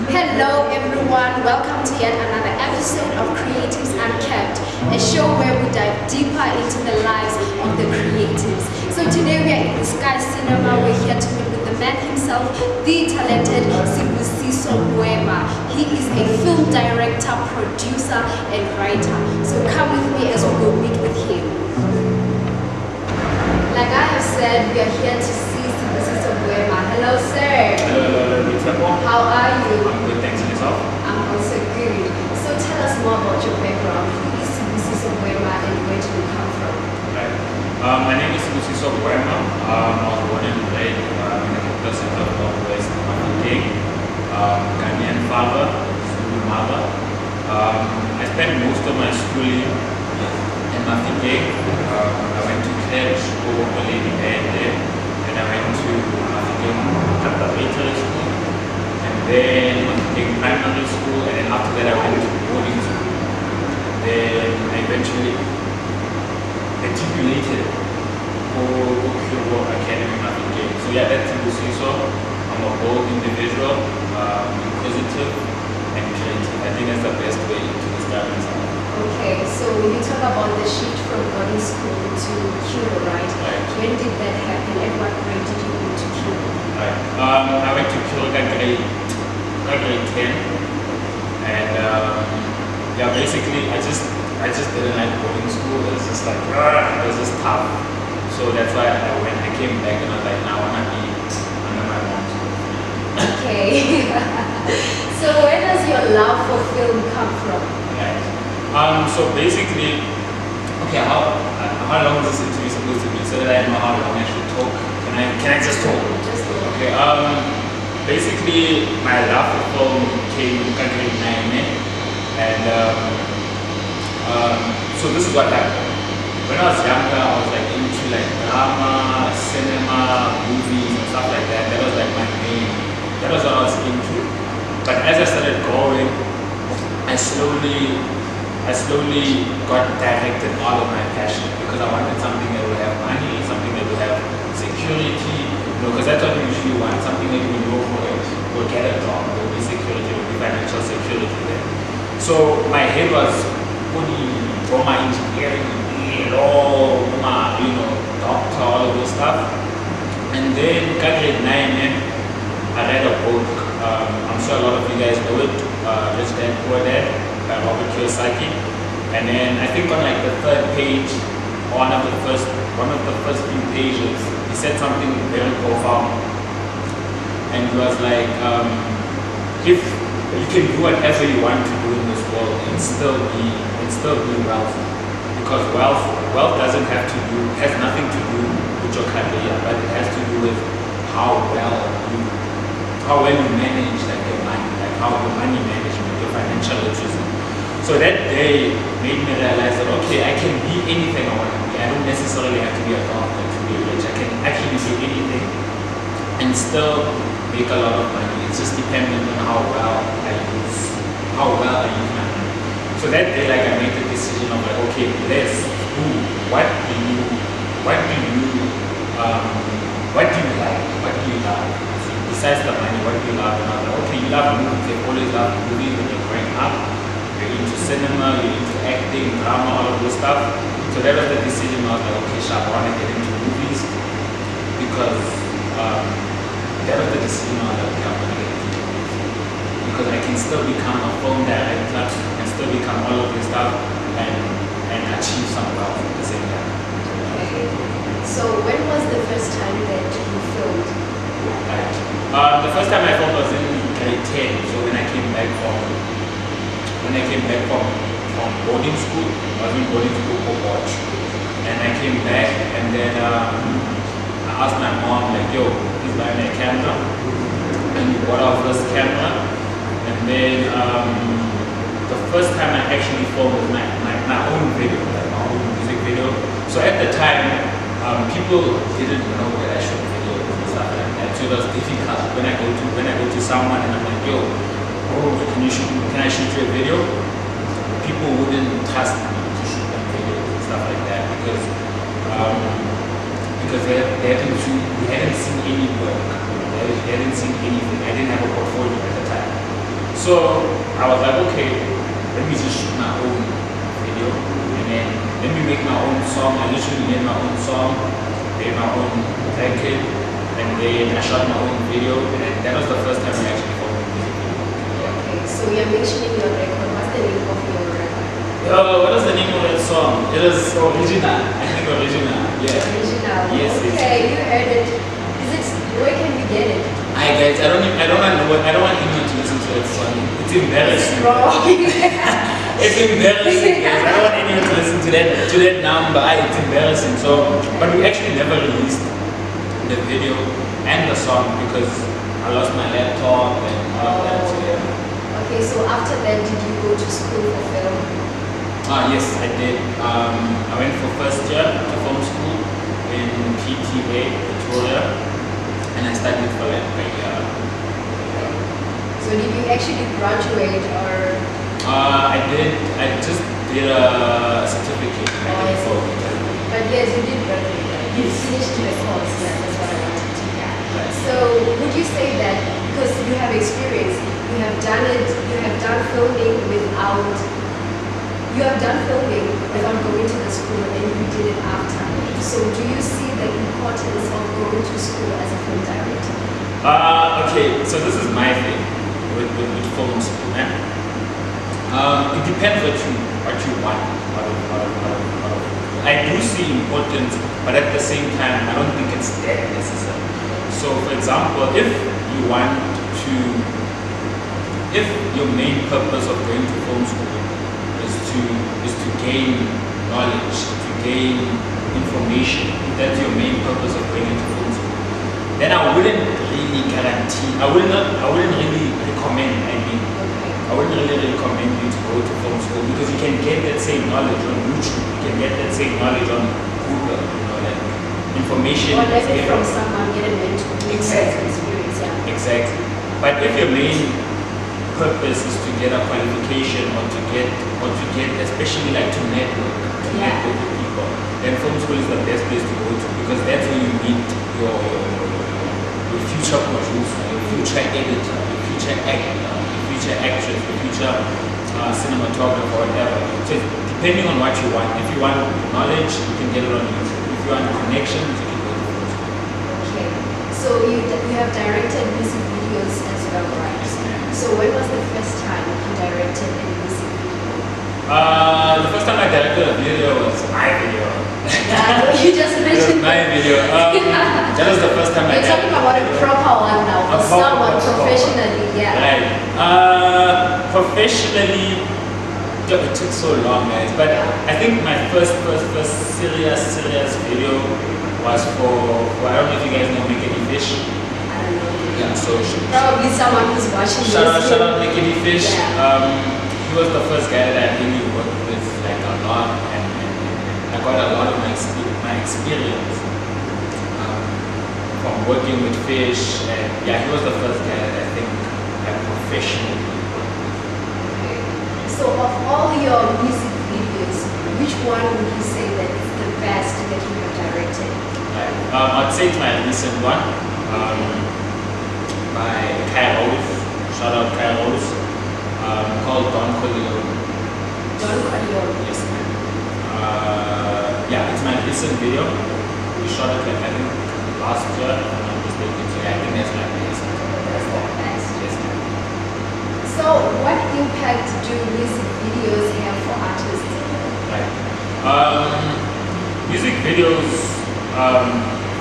Hello everyone, welcome to yet another episode of Creatives Uncapped, a show where we dive deeper into the lives of the creatives. So today we are in the Sky Cinema. We're here to meet with the man himself, the talented Sibusiso Boemah. He is a film director, producer and writer. So come with me as we go meet with him. Like I have said, we are here to see Sibusiso Boemah. Hello sir. Hello, Boitshepo. How are you? I'm good, thanks, and yourself? I'm also good. So tell us more about your background. Who is Sibusiso Boemah and where do you come from? Right. My name is Sibusiso Boemah. I was born and bred in the capital center of Northwest Mafeking. Ghanaian father, Zulu mother. I spent most of my schooling in Mafeking. I went to church, Redefined, and I went to Mafeking preparatory school. Then I went primary school, and then after that I went to boarding school. Then I eventually matriculated for Pure Academy Mafeking. So yeah, that's Sibusiso. I'm a bold individual, inquisitive, and creative. I think that's the best way to describe myself. Okay, so you talk about the shift from boarding school to Kilo, right? Right. When did that happen? At what grade did you go to Kilo? Right. I went to Kilo grade 10, and yeah, basically I just didn't like boarding school. It was just like it was just tough. So that's why I came back and I was like, now I wanna be under my mom's roof. Okay. So where does your love for film come from? Right. So basically, okay, how long is this interview supposed to be so that I know how long I should talk? Can I just talk? Just Okay. Basically, my love for film came in grade 9, and so this is what happened. When I was younger, I was like into like drama, cinema, movies, and stuff like that. That was like my main. That was what I was into. But as I started growing, I slowly got directed out of my passion because I wanted something that would have money, something that would have security. Because that's what you usually want, something that you will go for it, will get a job, will be security, will be financial security there. So my head was fully for my engineering, law, doctor, all of those stuff. And then grade 9, I read a book, I'm sure a lot of you guys know it, Rich Dad Poor Dad by Robert Kiyosaki. And then I think on like the third page, one of the first few pages, he said something very profound, and he was like, if you can do whatever you want to do in this world and still be wealthy, because wealth has nothing to do with your career, but it has to do with how well you manage like your money, like how your money management, your financial literacy. So that day made me realize that okay, I can be anything I want to be. I don't necessarily have to be a doctor to be rich. I can actually do anything and still make a lot of money. It's just dependent on how well I use my money. So that day, like, I made the decision of like, okay, what do you like? What do you love? So besides the money, what do you love? And I was like, okay, you love movies. You've always loved movies when you're growing up. You're into cinema, you're into acting, drama, all of those stuff. So that was the decision. I was like, okay, sharp, I want to get into movies because that was the decision. I was like, okay, I want to get into movies because I can still become a film director and still become all of this stuff and achieve some wealth at the same time. Okay. So when was the first time that you filmed? Right. The first time I filmed was in grade 10. So when I came back from boarding school, I was in boarding school for watch, and I came back and then I asked my mom like, yo, please buy me a camera, and we bought our first camera, and then the first time I actually filmed was my own video, like my own music video. So at the time, people didn't know that I shot videos and stuff like that, so it was difficult when I go to someone and I'm like, yo, can I shoot you a video? People wouldn't trust me to shoot them videos and stuff like that because they hadn't seen any work, they hadn't seen anything. I didn't have a portfolio at the time. So I was like, okay, let me just shoot my own video and then let me make my own song. I literally made my own song, made my own record, and then I shot my own video, and that was the first time I actually filmed a music video. Okay, so you're mentioning your record. What's the name of your record? What is the name of that song? It is Original. I think Original. Yeah. Original. Yes. Okay, you heard it. Is it? Where can we get it? Hi guys, I don't want anyone to listen to that song. It's embarrassing. It's wrong. It's embarrassing, guys. I don't want anyone to listen to that number. It's embarrassing. So, but we actually never released the video and the song because I lost my laptop and all of that. So, yeah. Okay, so after that, did you go to school for film? Yes, I did. I went for first year to film school in PTA, Pretoria, and I studied for like a year. So did you actually graduate or? I did. I just did a certificate. But yes, you did graduate. You finished the course. Yeah, that's what I wanted to hear. Right. So would you say that because you have experience, you have done it, you have done filming without. You have done filming without going to the school and you did it after. So do you see the importance of going to school as a film director? Okay, so this is my thing with film school, man. It depends what you want out of. I do see importance, but at the same time, I don't think it's that necessary. So, for example, if your main purpose of going to film school is to gain knowledge, to gain information, if that's your main purpose of going into film school, then I wouldn't really recommend you to go to film school because you can get that same knowledge on YouTube, you can get that same knowledge on Google, like information. Or learn it from someone, get a mentor, exactly. Experience, yeah. Exactly. But if your main purpose is to get a qualification or to get especially like to network with people, then film school is the best place to go to because that's where you meet your future producer, your future editor, your future actor, your future actress, your future cinematographer, whatever. So depending on what you want. If you want knowledge, you can get it on YouTube. If you want connections, you can go to film school. Okay. So you have directed music videos as well, right? So when was the first time you directed a music video? The first time I directed a video was my video. Yeah, you just mentioned my video. That was the first time You're talking about a proper one now, for someone professionally, yeah. Right. Professionally, it took so long, guys. But I think my first serious video was for I don't know if you guys know Make Any Fish. Yeah, so probably someone who's watching shout out Make Any Fish. Yeah. He was the first guy that I really worked with like a lot, and I got a lot of my experience from working with fish. And yeah, he was the first guy that I think I professionally worked with. Okay. So of all your music videos, which one would you say that is the best that you have directed? I'd say it's my recent one. By Kai Rose, shout out Kai Rose, called Don Corleone. Don Corleone? Yes, ma'am. Yeah, it's my recent video. We shot it like I think last year, if I'm not mistaken. So yeah, I think that's my best. That's the best. Yes, ma'am. So what impact do music videos have for artists? Right. Music videos,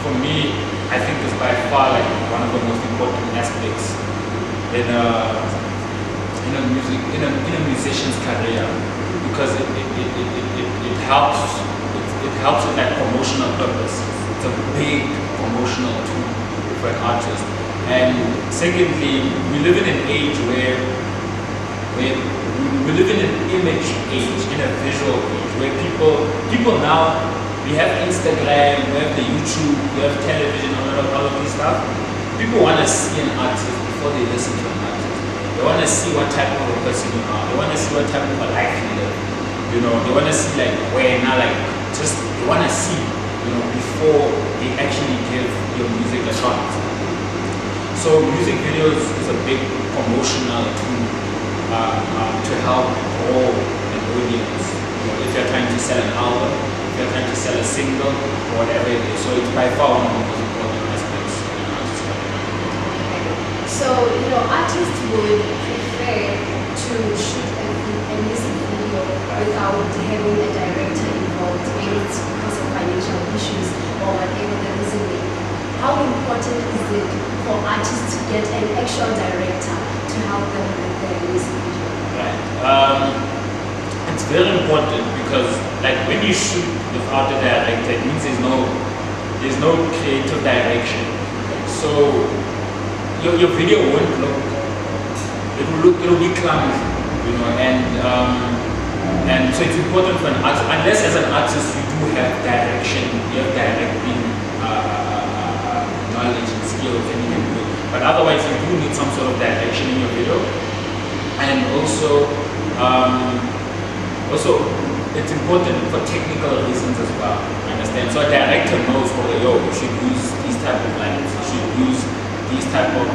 for me, I think is by far like one of the most important aspects in a musician's career because it helps with like promotional purpose. It's a big promotional tool for an artist. And secondly, we live in an age where we live in an image age, in a visual age, where people now. We have Instagram, we have the YouTube, we have television, all of this stuff. People want to see an artist before they listen to an artist. They want to see what type of a person you are. They want to see what type of a life you live. You know, they want to see like where now, like just they want to see, before they actually give your music a shot. So music videos is a big promotional tool to help grow an audience. You know, if you're trying to sell an album, if you're trying to sell a single, or whatever it is. So it's by far one of the most important aspects in an artist career. So, you know, artists would prefer to shoot a music video without having a director involved, maybe it's because of financial issues or whatever the reason may be. How important is it for artists to get an actual director to help them with their music video? Right. It's very important because, like, when you shoot without a director, it means there's no creative direction. So your video won't look. It'll be clumsy, you know, and so it's important for an artist, unless as an artist you do have direction, you have directing knowledge and skills, and you can do it. But otherwise, you do need some sort of direction in your video, and also it's important for technical reasons as well. Understand? So a director knows, okay, yo, you should use these type of lines, you should use this type of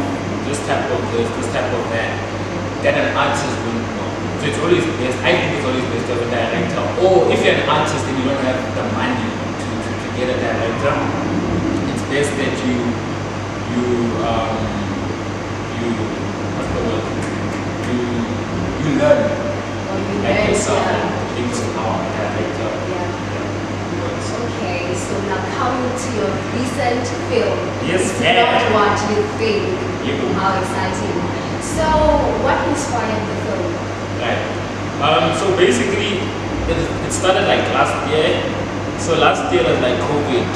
that. That an artist wouldn't know. So it's always best, I think it's always best to have a director. Or if you're an artist and you don't have the money to get a director, it's best that you what's the word? You learn yourself things of how a director works. Okay, so now coming to your recent film. Yes, it's not what you think. How exciting. So, what inspired the film? Right. So basically, it started like last year. So last year was like COVID.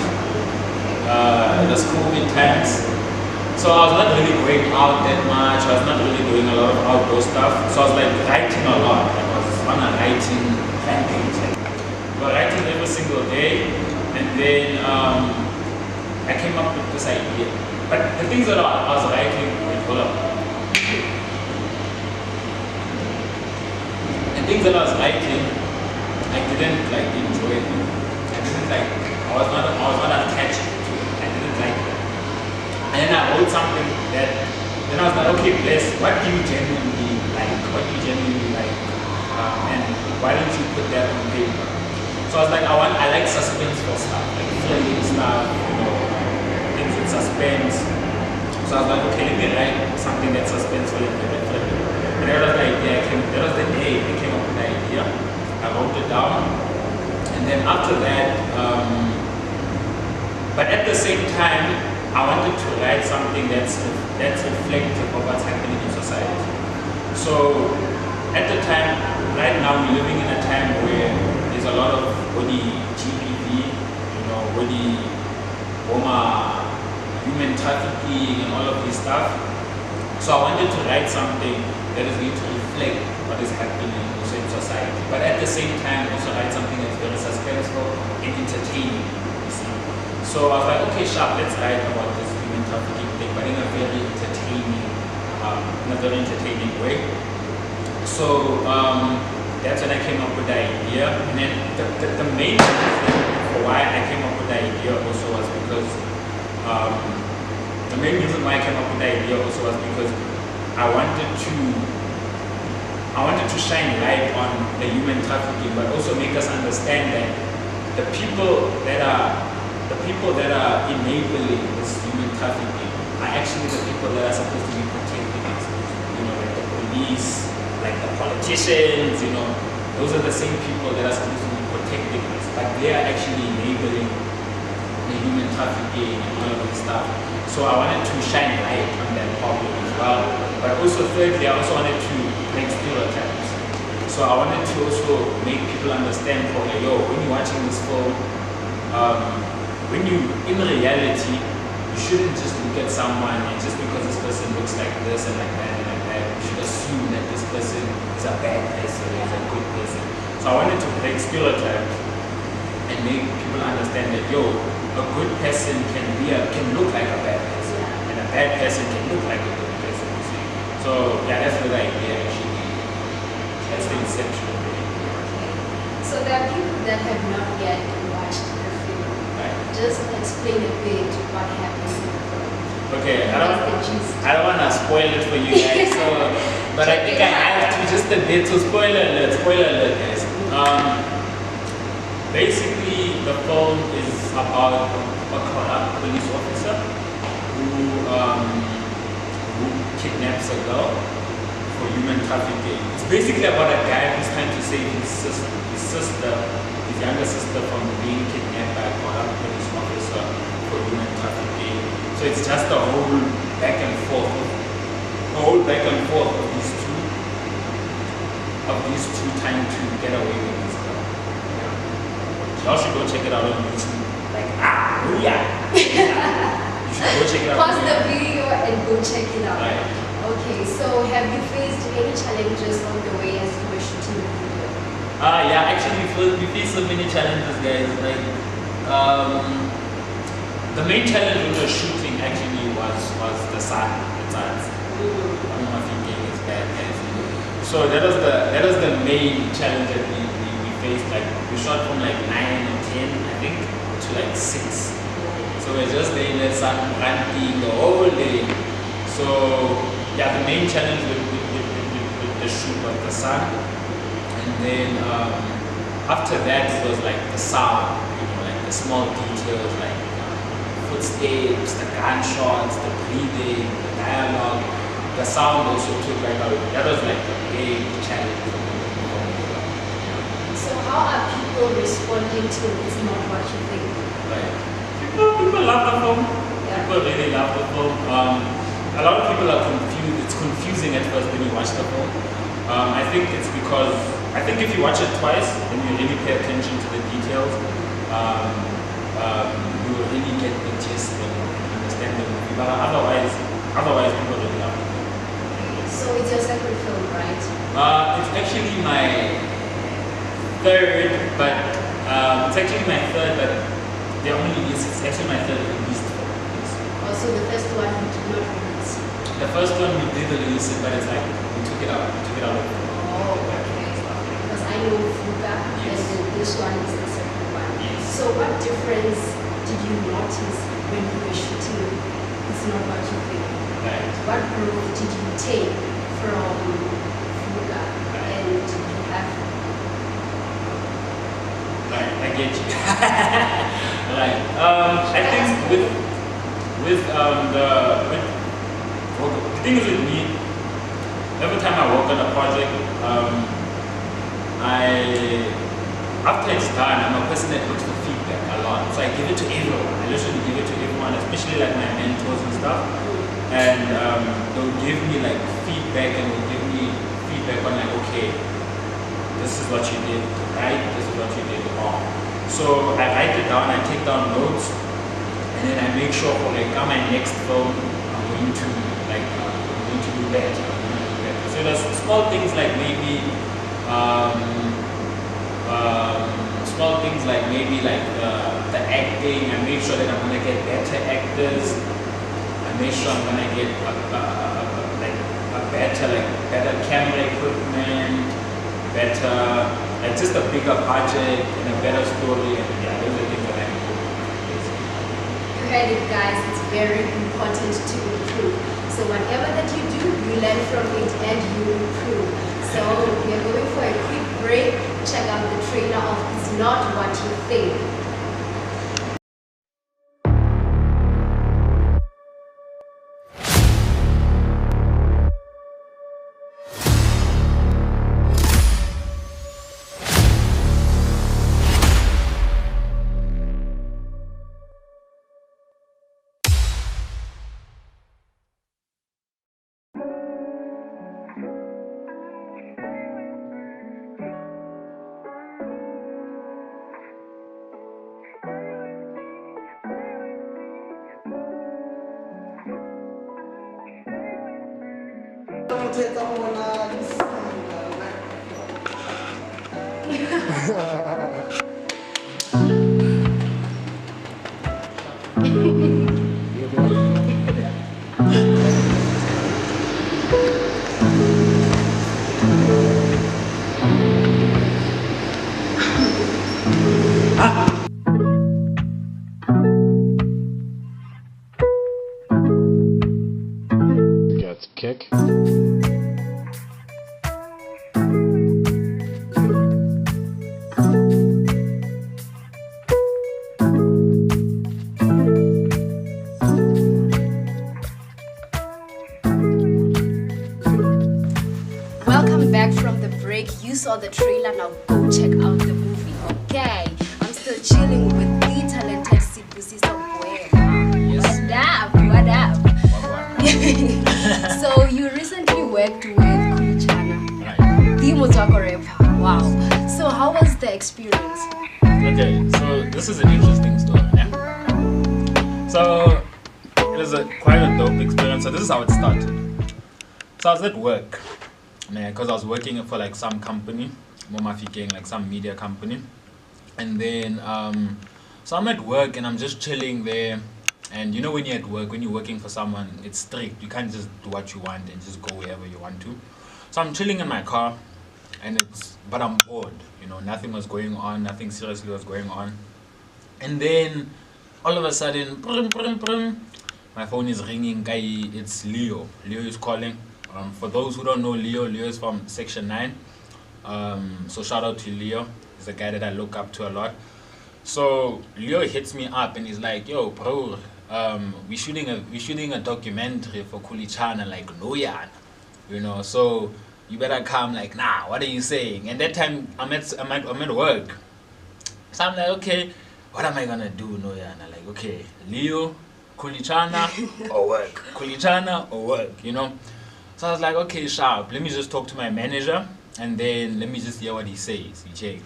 It was COVID times. So I was not really going out that much. I was not really doing a lot of outdoor stuff. So I was like writing a lot. I was on a writing rampage. I was writing every single day. And then I came up with this idea. But the things that I was writing, hold up. The things that I was writing, I didn't like enjoy it. I didn't like. I was not attached to it. I didn't like it. And then I wrote something that. Then I was like, okay, bless. What do you genuinely like? What do you genuinely like? And why don't you put that on paper? So I was like, I like suspenseful stuff, like thrilling stuff, you know, things with suspense. So I was like, okay, let me write something that's suspenseful and thrilling. And that was the idea. That was the day I came up with the idea. I wrote it down, and then after that, but at the same time, I wanted to write something that's reflective of what's happening in society. So at the time, right now, we're living in a time where there's a lot of body GBV, you know, body Boemah, human trafficking, and all of this stuff. So I wanted to write something that is going to reflect what is happening also in society, but at the same time also write something that's very suspenseful and entertaining, you see. So I was like, okay, sharp, let's write about this human trafficking thing, but in a very entertaining way. So that's when I came up with the idea, and then the main reason for why I came up with the idea also was because the main reason why I came up with the idea also was because I wanted to shine light on the human trafficking, but also make us understand that the people that are enabling this human trafficking are actually the people that are supposed to be protecting us. You know, like the police, like the politicians. You know, those are the same people that are supposed to be protecting us, but they are actually enabling the human trafficking and all of this stuff. So I wanted to shine light on that problem as well. But also thirdly, I also wanted to break stereotypes. So I wanted to also make people understand, okay, yo, when you're watching this film, in reality, you shouldn't just look at someone and just because this person looks like this and like that, you should assume that this person is a bad person or is a good person. So I wanted to break stereotypes and make people understand that, yo, a good person can look like a bad person, and a bad person can look like a good person. You see? So yeah, that's the idea actually. That's the inception. Okay. So there are people that have not yet watched the film. Right. Just explain a bit what happens in the film. Okay, I don't want to spoil it for you guys. So But I think I have to just a bit. So spoiler alert, guys. Basically, the film is about a corrupt police officer who kidnaps a girl for human trafficking. It's basically about a guy who's trying to save his younger sister from being kidnapped by a corrupt police officer for human trafficking. So it's just a whole back and forth of these two trying to get away with this girl. Yeah. Y'all should go check it out on YouTube. Like, yeah. You should go check it out. Pause the video and go check it out. Right. Okay, so have you faced any challenges on the way as you were shooting the video? Yeah, actually we faced so many challenges, guys. Like, the main challenge when we were shooting actually was the sun. I don't know if you get it's bad, guys. So that was the main challenge that we faced. Like, we shot from like 9 and 10, I think, to like 6. So we're just there in the sun ranting the whole day. So yeah, the main challenge with the shoot was the sun, and then after that it was like the sound, like the small details, like footsteps, the gunshots, the breathing, the dialogue. The sound also took like that was like a big challenge for me. So how are people responding to It's Not What You Think? Like, people love the film. Yeah. People really love the film. A lot of people are confused. It's confusing at first when you watch the film. I think it's because if you watch it twice and you really pay attention to the details, you will really get the gist and understand the movie. But otherwise people really love it. So it's your second film, right? It's actually my third, but it's actually my third released film. Also, the first one you did not release. The first one we did release it, but it's like we took it out. Oh, okay. Because I know Fuga, Yes. and then this one is the second one. Yes. So what difference did you notice when you were shooting It's Not What You Think? Right. What growth did you take from Fuga and did you have? Right, I get you. Right. I think the thing is with me, every time I work on a project, after it's done, I'm a person that looks for feedback a lot. So I give it to everyone. I literally give it to everyone, especially like my mentors and stuff. And they'll give me like feedback, and they'll give me feedback on like, okay, this is what you did right, this is what you did wrong. So I write it down, I take down notes, and then I make sure for like on my next film, I'm going to do better. So there's small things like maybe the acting. I make sure that I'm gonna get better actors. I make sure I'm gonna get better camera equipment, just a bigger budget and a better story. And yeah, those are things that I do. You heard it, guys. It's very important to improve. So whatever that you do, you learn from it and you improve. So we are going for a quick break. Check out the trailer of It's Not What You Think. Gets kick. the break. You saw the trailer, now go check out the movie. Okay, I'm still chilling with the talented Sibusiso Boemah. Yes. What up? So you recently worked with Khuli Chana, Right. the Motswako rapper. Wow. So how was the experience? Okay, so this is an interesting story. Yeah? So it was quite a dope experience. So this is how it started. So I was at work, because I was working for like some company, like some media company, and then so I'm at work and I'm just chilling there. And you know when you're at work, when you're working for someone, it's strict. You can't just do what you want and just go wherever you want to. So I'm chilling in my car, but I'm bored. You know, nothing was going on, nothing seriously was going on. And then all of a sudden, brum, brum, brum, my phone is ringing. It's Leo. Leo is calling. For those who don't know Leo is from Section 9. So shout out to Leo. He's a guy that I look up to a lot. So Leo hits me up and he's like, yo, bro, we're shooting a documentary for Khuli Chana, like Noyan, you know, so you better come. Like, nah, what are you saying? And that time I'm at work. So I'm like, okay, what am I gonna do, Noyan? I'm like, okay, Leo, Khuli Chana or work, Khuli Chana or work, you know. So I was like, okay, sharp, let me just talk to my manager and then let me just hear what he says. You check.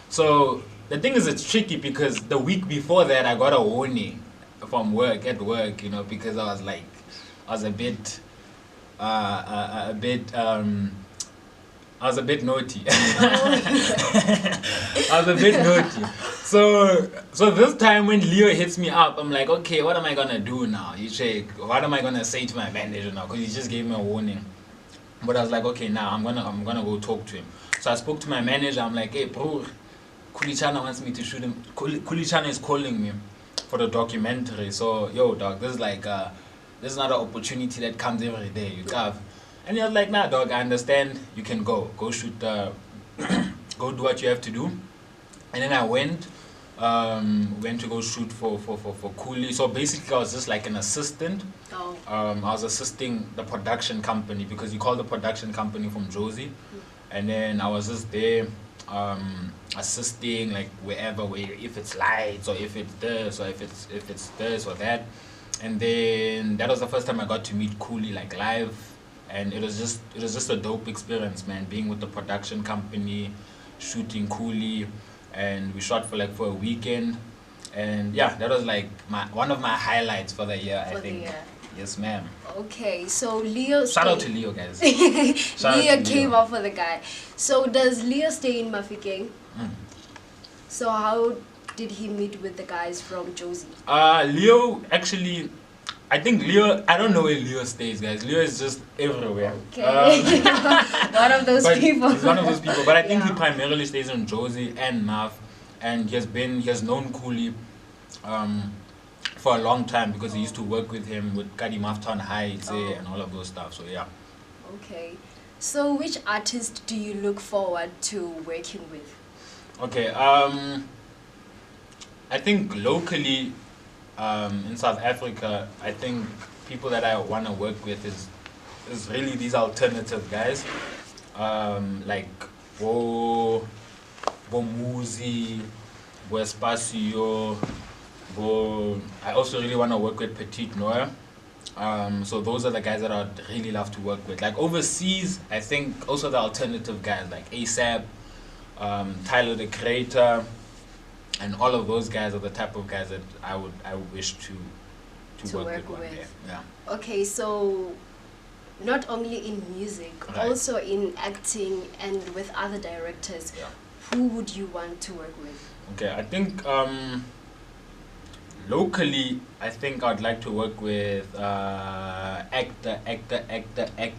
So the thing is, it's tricky because the week before that I got a warning from work, you know, because I was a bit naughty. I was a bit naughty. So this time when Leo hits me up, I'm like, okay, what am I gonna do now? You check. What am I gonna say to my manager now? Because he just gave me a warning. But I was like, okay, now I'm gonna go talk to him. So I spoke to my manager. I'm like, hey, bro, Khuli Chana wants me to shoot him. Khuli Chana is calling me for the documentary. So yo, dog, this is not an opportunity that comes every day. You have. And he was like, nah, dog, I understand. You can go shoot, go do what you have to do. And then I went to go shoot for Khuli. So basically, I was just like an assistant. Oh. I was assisting the production company because you call the production company from Josie. And then I was just there, assisting like wherever, if it's lights or if it's this or if it's this or that. And then that was the first time I got to meet Khuli like live. And it was just a dope experience, man, being with the production company, shooting Khuli, and we shot for a weekend. And yeah, that was like one of my highlights for the year, I think. The year. Yes, ma'am. Okay, so Leo Shout out to Leo, guys. Leo came up for the guy. So does Leo stay in Mafikeng? So how did he meet with the guys from Josie? Leo, actually, I think Leo, I don't know where Leo stays, guys. Leo is just everywhere. Okay. One of those people. He's one of those people. But I think he primarily stays in Josie and Maf. And he has known Khuli for a long time because he used to work with him with Kadi Maftown Heights and all of those stuff. So yeah. Okay. So which artist do you look forward to working with? Okay. I think locally, in South Africa, I think people that I want to work with is really these alternative guys, like Bomuzi, Boespasio, I also really want to work with Petit Noir. So those are the guys that I'd really love to work with. Like overseas, I think also the alternative guys like ASAP, Tyler the Creator, and all of those guys are the type of guys that I would wish to work with one day. Yeah. Okay, so not only in music, Right. also in acting and with other directors, Yeah. who would you want to work with? Okay, I think locally, I think I'd like to work with actor.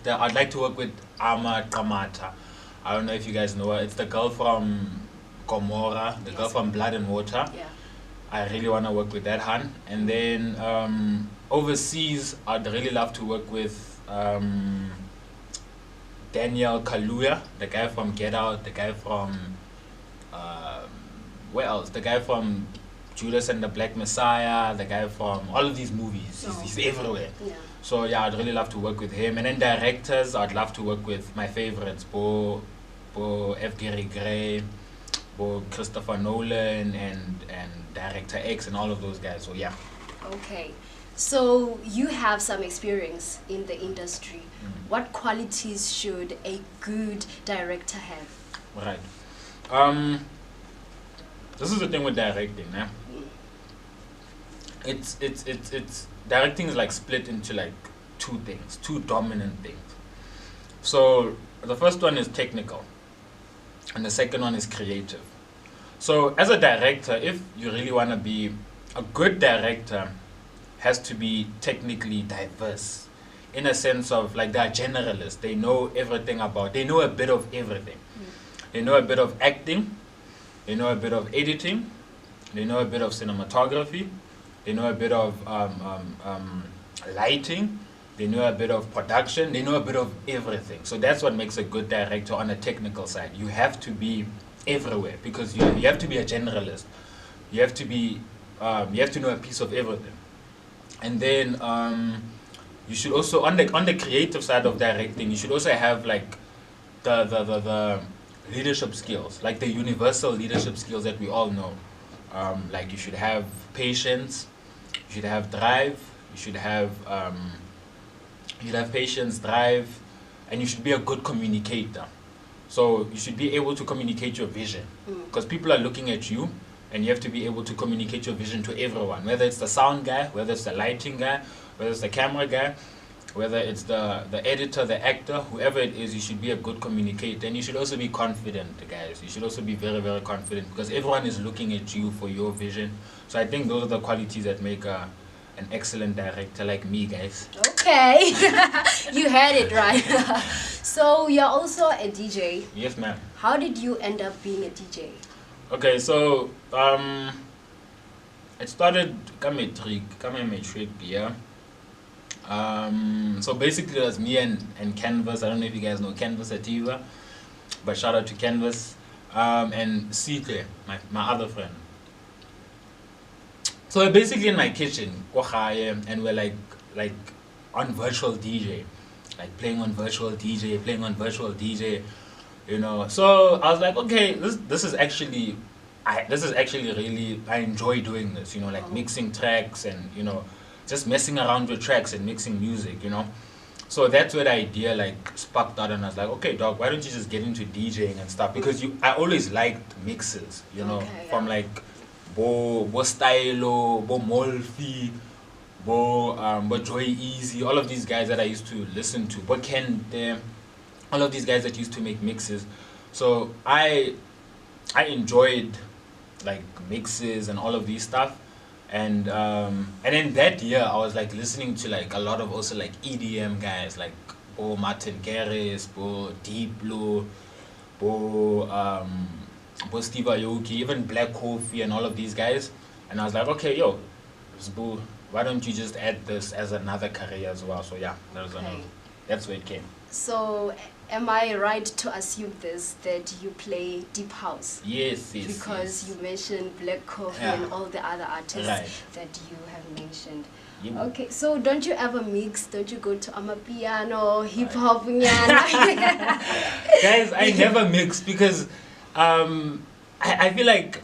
I'd like to work with Ama Kamata. I don't know if you guys know her. It's the girl from Gomorrah, the girl Yes. from Blood and Water. Yeah. I really want to work with that hun. And then overseas, I'd really love to work with Daniel Kaluuya, the guy from Get Out, the guy from where else? The guy from Judas and the Black Messiah, the guy from all of these movies. He's everywhere. Yeah. So yeah, I'd really love to work with him. And then directors, I'd love to work with my favorites, F. Gary Gray, Christopher Nolan, and Director X, and all of those guys. So yeah. Okay, so you have some experience in the industry. What qualities should a good director have? Right. This is the thing with directing, eh? It's directing is like split into like two dominant things. So the first one is technical, and the second one is creative. So as a director, if you really want to be a good director, has to be technically diverse, in a sense of like they're generalists. They know everything about. They know a bit of everything. They know a bit of acting. They know a bit of editing. They know a bit of cinematography. They know a bit of lighting. They know a bit of production. They know a bit of everything. So that's what makes a good director on a technical side. You have to be everywhere because you have to be a generalist. You have to be you have to know a piece of everything. And then you should also on the creative side of directing, you should also have like the leadership skills, like the universal leadership skills that we all know. Like you should have patience, you should have drive, you should have patience, drive, and you should be a good communicator. So you should be able to communicate your vision because people are looking at you, and you have to be able to communicate your vision to everyone, whether it's the sound guy, whether it's the lighting guy, whether it's the camera guy, whether it's the editor, the actor, whoever it is. You should be a good communicator, and you should also be confident, guys. You should also be very, very confident because everyone is looking at you for your vision. So I think those are the qualities that make an excellent director like me, guys. Okay, you heard it right. So you're also a DJ. Yes, ma'am. How did you end up being a DJ? Okay, so it started matric, yeah. So basically it was me and Canvas. I don't know if you guys know Canvas Sativa, but shout out to Canvas, and Sikle, my other friend. So we're basically in my kitchen, and we're like on virtual DJ, like playing on virtual DJ, you know. So I was like, okay, this is actually really, I enjoy doing this, you know, like mixing tracks and, you know, just messing around with tracks and mixing music, you know. So that's where the idea like sparked out, and I was like, okay, dog, why don't you just get into DJing and stuff? Because I always liked mixes, you know, from like Bo Stylo, Bo Molfi, Bo Joy Easy, all of these guys that I used to listen to, Bo Ken, all of these guys that used to make mixes. So I enjoyed like mixes and all of these stuff, and then that year I was like listening to like a lot of also like EDM guys like Bo Martin Garrix, Bo Deep Blue, Bo Steve Aoki, even Black Coffee and all of these guys. And I was like, okay, yo, Bo, why don't you just add this as another career as well? So yeah, that's where it came. So am I right to assume that you play deep house? Yes. Because you mentioned Black Coffee and all the other artists that you have mentioned. Yeah. Okay, so don't you ever mix? Don't you go to amapiano, hip hop? Guys, I never mix because I feel like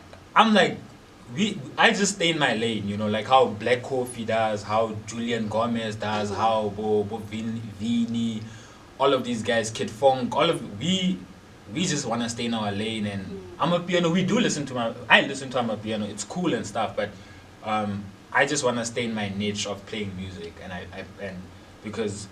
I just stay in my lane, you know, like how Black Coffee does, how Julian Gomez does, how Bo Vini, all of these guys, Kid Funk, we just want to stay in our lane. And amapiano, I listen to amapiano, it's cool and stuff, but I just want to stay in my niche of playing music, and because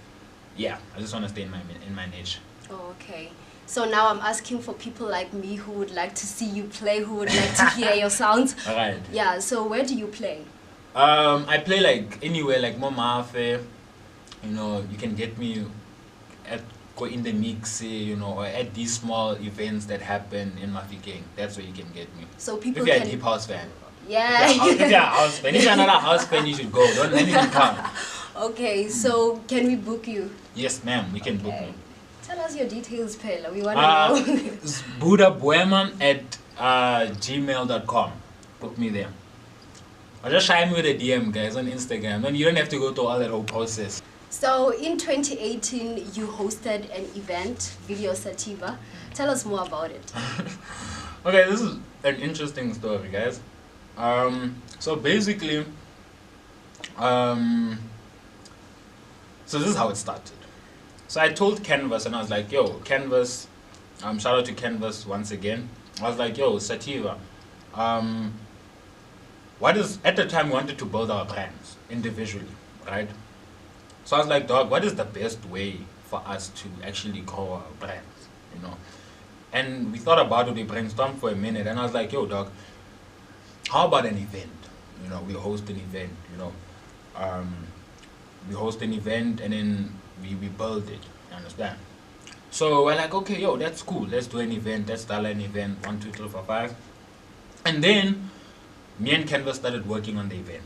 I just want to stay in my niche. Oh, okay. So now I'm asking for people like me who would like to see you play, who would like to hear your sounds. All right. Yeah, so where do you play? I play like anywhere, like Momafe, you know, you can get me at Go in the Mix, you know, or at these small events that happen in Mafikeng. That's where you can get me. So people if you're a deep house fan. Yeah. If you're a house fan. If you're not a house fan, you should go. Don't let anything count. Okay, so can we book you? Yes, ma'am, we can book me. Tell us your details, Pela. We want to know. Buddha Boemah at gmail.com. Book me there. Or just shine me with a DM, guys, on Instagram. And you don't have to go through all that whole process. So in 2018, you hosted an event, Video Sativa. Tell us more about it. Okay, this is an interesting story, guys. So basically, so this is how it started. So I told CeezyVerse, and I was like, yo, CeezyVerse, shout out to CeezyVerse once again. I was like, yo, Sativa, what is, at the time we wanted to build our brands individually, right? So I was like, dog, what is the best way for us to actually grow our brands, you know? And we thought about it, we brainstormed for a minute, and I was like, yo, dog, how about an event? You know, we host an event, you know. We host an event and then we build it, you understand? So we're like, okay, yo, that's cool. Let's do an event, let's start an event, 1, 2, 3, 4, 5. And then me and CeezyVerse started working on the event.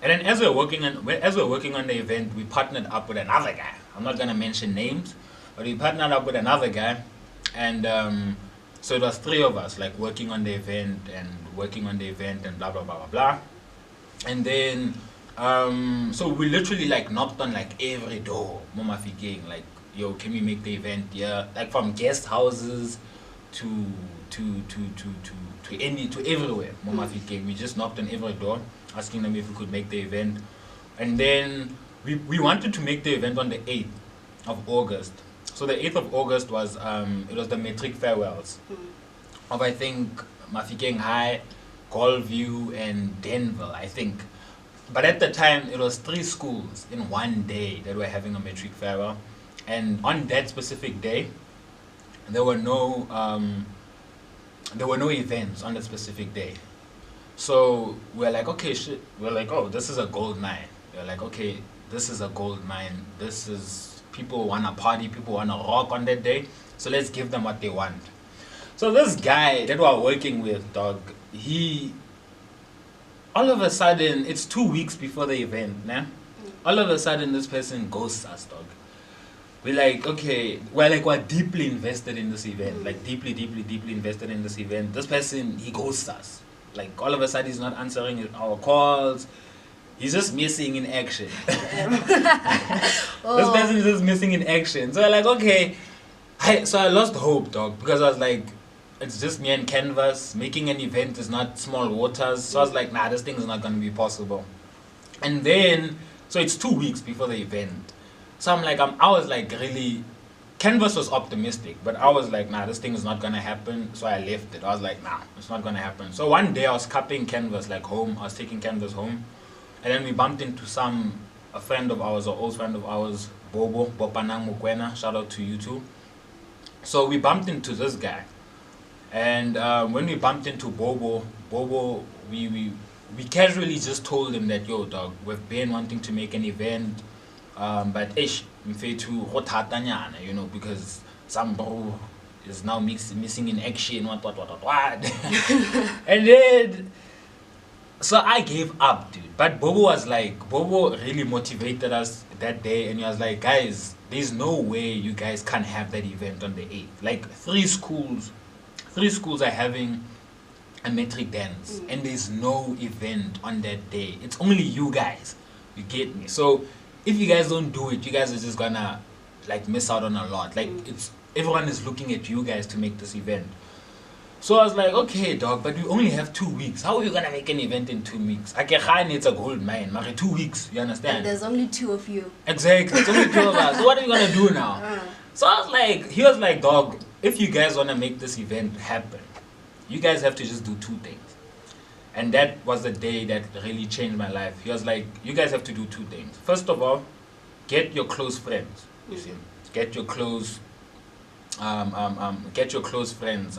And then as we're working on the event, we partnered up with another guy. I'm not gonna mention names, but we partnered up with another guy. And so it was 3 of us, like working on the event and blah blah blah blah blah. And then so we literally like knocked on like every door, Mama Fiking, like, yo, can we make the event? Yeah, like from guest houses to everywhere, Mama Fiking. We just knocked on every door, asking them if we could make the event. And then we wanted to make the event on the 8th of August. So the 8th of August was it was the matric farewells of, I think, Mafikeng High, Goldview, and Denver, I think. But at the time, it was 3 schools in one day that were having a matric farewell. And on that specific day, there were no events on that specific day. So we're like, okay, shit. We're like, oh, this is a gold mine. We're like, okay, this is a gold mine. This is, people want to party, people want to rock on that day. So let's give them what they want. So this guy that we're working with, dog, he, all of a sudden, it's 2 weeks before the event, nah? All of a sudden, this person ghosts us, dog. We're like, okay, we're deeply invested in this event, like deeply invested in this event. This person, he ghosts us. Like, all of a sudden, he's not answering our calls. He's just missing in action. Oh. This person is just missing in action. So we're like, okay. So I lost hope, dog, because I was like, it's just me and CeezyVerse. Making an event is not small waters. So I was like, nah, this thing is not going to be possible. And then, so it's 2 weeks before the event. So I'm like, I was like really, CeezyVerse was optimistic, but I was like, nah, this thing is not going to happen. So I left it. I was like, nah, it's not going to happen. So one day I was cupping CeezyVerse like home. I was taking CeezyVerse home. And then we bumped into a friend of ours, an old friend of ours, Bopanang Mukwena. Shout out to you too. So we bumped into this guy. And when we bumped into Bobo, we casually just told him that, yo, dog, we've been wanting to make an event, but ish, you know, because some bro is now missing in action, what. And then, so I gave up, dude. But Bobo really motivated us that day, and he was like, guys, there's no way you guys can't have that event on the 8th. Like, 3 schools are having a metric dance, and there's no event on that day. It's only you guys. You get me? So if you guys don't do it, you guys are just gonna like miss out on a lot. Like, it's everyone is looking at you guys to make this event. So I was like, okay, dog, but we only have 2 weeks. How are you gonna make an event in 2 weeks? It's a gold mine. 2 weeks, you understand? And there's only 2 of you. Exactly. It's only 2 of us. So what are we gonna do now? So I was like, he was like, dog, if you guys want to make this event happen, you guys have to just do 2 things. And that was the day that really changed my life. He was like, you guys have to do 2 things. First of all, get your close friends. You see, get your close friends.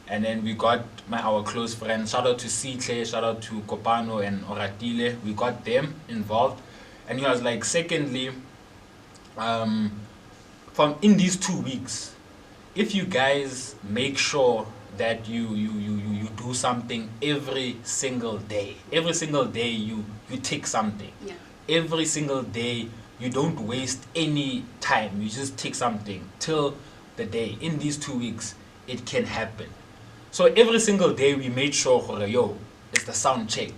And then we got our close friends. Shout out to Sitle, shout out to Kopano and Oratile. We got them involved. And he was like, secondly, from in these 2 weeks, if you guys make sure that you do something every single day you tick something. Yeah. Every single day you don't waste any time, you just tick something till the day. In these 2 weeks it can happen. So every single day we made sure, yo, it's the sound check.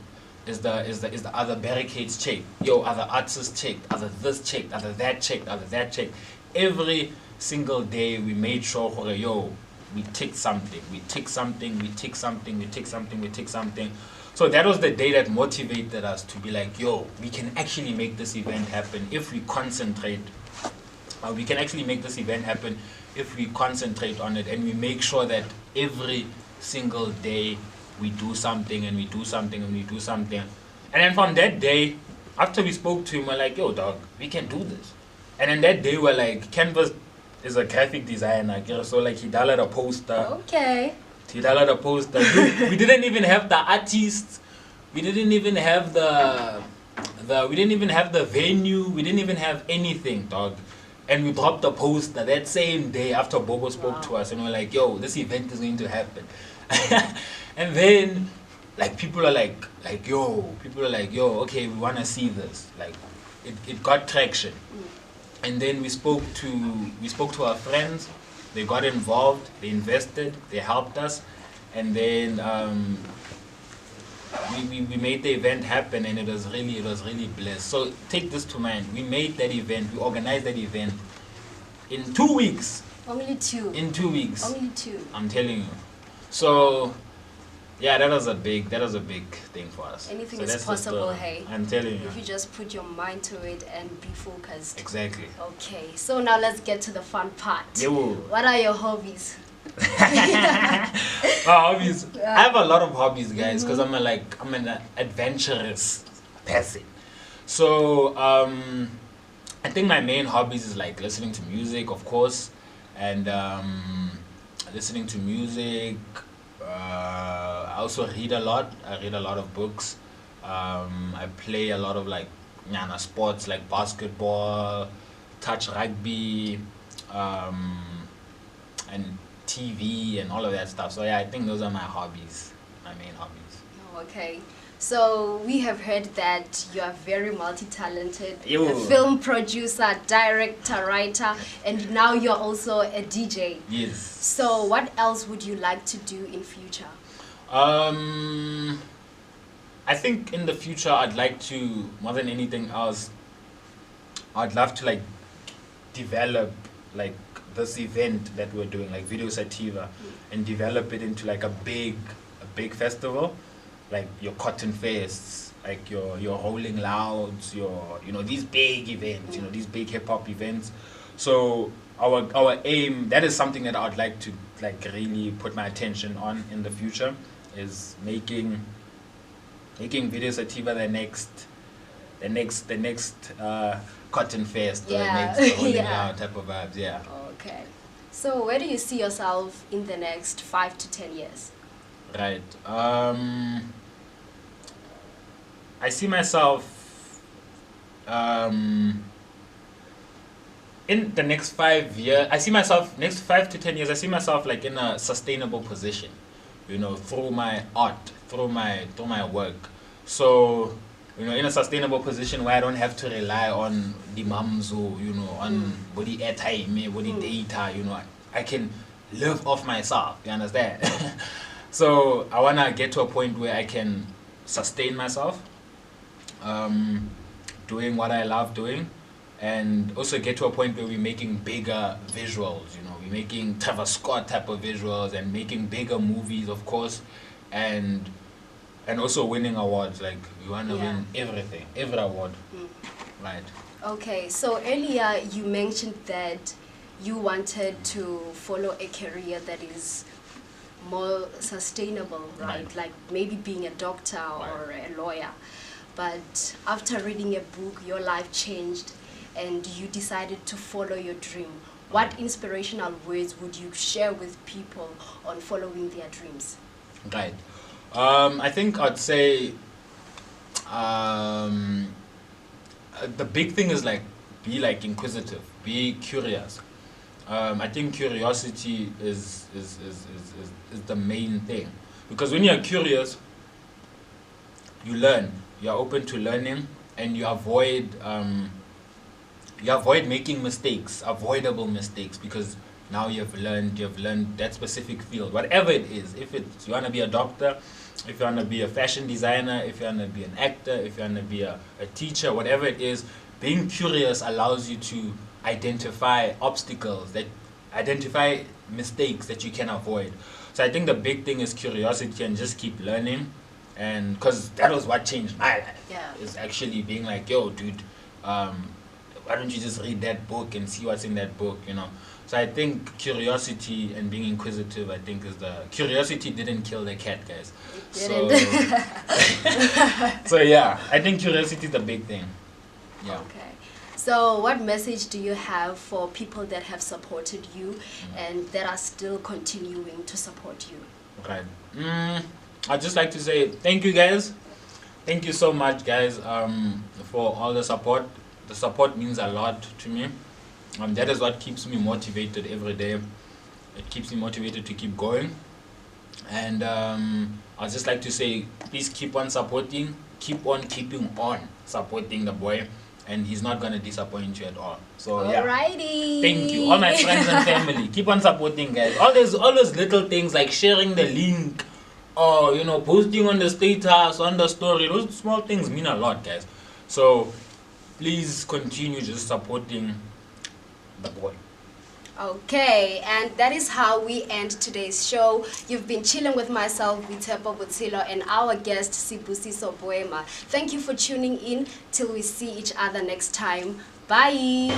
other barricades checked? Yo, other artists checked, other this checked, other that checked, other that checked. Every single day we made sure, yo, we tick something, we tick something, we tick something, we tick something, we tick something. So that was the day that motivated us to be like, yo, we can actually make this event happen if we concentrate. We can actually make this event happen if we concentrate on it, and we make sure that every single day we do something and we do something and we do something. And then from that day, after we spoke to him, we're like, yo, dog, we can do this. And then that day, we're like, Canvas is a graphic designer, so like he downloaded a poster. Okay. He downloaded a poster. We didn't even have the artists. We didn't even have we didn't even have the venue. We didn't even have anything, dog. And we dropped the poster that same day after Bobo spoke to us, and we're like, yo, this event is going to happen. And then, like, people are like, yo, okay, we want to see this. Like, it got traction. And then we spoke to our friends. They got involved, they invested, they helped us, and then we made the event happen, and it was really blessed. So take this to mind. We made that event, we organized that event in 2 weeks. Only 2. In 2 weeks. Only 2. I'm telling you. So yeah, that was a big thing for us. Anything so is possible, hey. I'm telling you. If you just put your mind to it and be focused. Exactly. Okay, so now let's get to the fun part. Yo. What are your hobbies? My hobbies. I have a lot of hobbies, guys, because I'm an adventurous person. So I think my main hobbies is like listening to music, of course, and listening to music. I also read a lot. I read a lot of books. I play a lot of like sports like basketball, touch rugby, and TV and all of that stuff. So yeah, I think those are my hobbies, my main hobbies. Oh, okay. So we have heard that you are very multi-talented, Yo. a film producer, director, writer, and now you're also a DJ. Yes. So what else would you like to do in future? I think in the future I'd like to, more than anything else, I'd love to like develop like this event that we're doing, like Video Sativa, and develop it into like a big festival, like your Cotton Fests, like your Rolling Louds, your these big events, these big hip hop events. So our aim, that is something that I'd like to like really put my attention on in the future, is making Video Sativa the next Cotton Fest, or the next Rolling Loud type of vibes. Yeah. Okay. So where do you see yourself in the next 5 to 10 years? Right. I see myself in the next 5 years. Next 5 to 10 years. I see myself like in a sustainable position, through my art, through my work. So, in a sustainable position where I don't have to rely on the mamzo, on body airtime, body data. I can live off myself. You understand? So I wanna get to a point where I can sustain myself, doing what I love doing, and also get to a point where we're making bigger visuals. We're making Trevor Scott type of visuals and making bigger movies, of course, and also winning awards. Like we wanna win everything, every award, right? Okay, so earlier you mentioned that you wanted to follow a career that is more sustainable, right? Like maybe being a doctor or a lawyer. But after reading a book, your life changed and you decided to follow your dream. What inspirational words would you share with people on following their dreams? Right. I think I'd say the big thing is like be like inquisitive, be curious. I think curiosity is the main thing, because when you're curious, you learn. You're open to learning, and you avoid making mistakes, avoidable mistakes, because now you've learned that specific field, whatever it is. If it's you want to be a doctor, if you want to be a fashion designer, if you want to be an actor, if you want to be a teacher, whatever it is, being curious allows you to identify identify mistakes that you can avoid. So I think the big thing is curiosity and just keep learning. And because that was what changed my life. Yeah. Is actually being like, yo, dude, why don't you just read that book and see what's in that book, you know? So I think curiosity and being inquisitive, I think, is the curiosity didn't kill the cat, guys. It didn't. So yeah, I think curiosity is the big thing. Yeah. Okay. So what message do you have for people that have supported you and that are still continuing to support you? Okay. I'd just like to say thank you, guys. Thank you so much, guys, for all the support. The support means a lot to me. That is what keeps me motivated every day. It keeps me motivated to keep going. And I'd just like to say, please keep on supporting. Keep on keeping on supporting the boy. And he's not going to disappoint you at all. So, yeah. Alrighty. Thank you. All my friends and family. Keep on supporting, guys. All those little things like sharing the link or, you know, posting on the status, on the story. Those small things mean a lot, guys. So, please continue just supporting the boy. Okay, and that is how we end today's show. You've been chilling with myself, Boitshepo Botshelo, and our guest, Sibusiso Boemah. Thank you for tuning in. Till we see each other next time. Bye.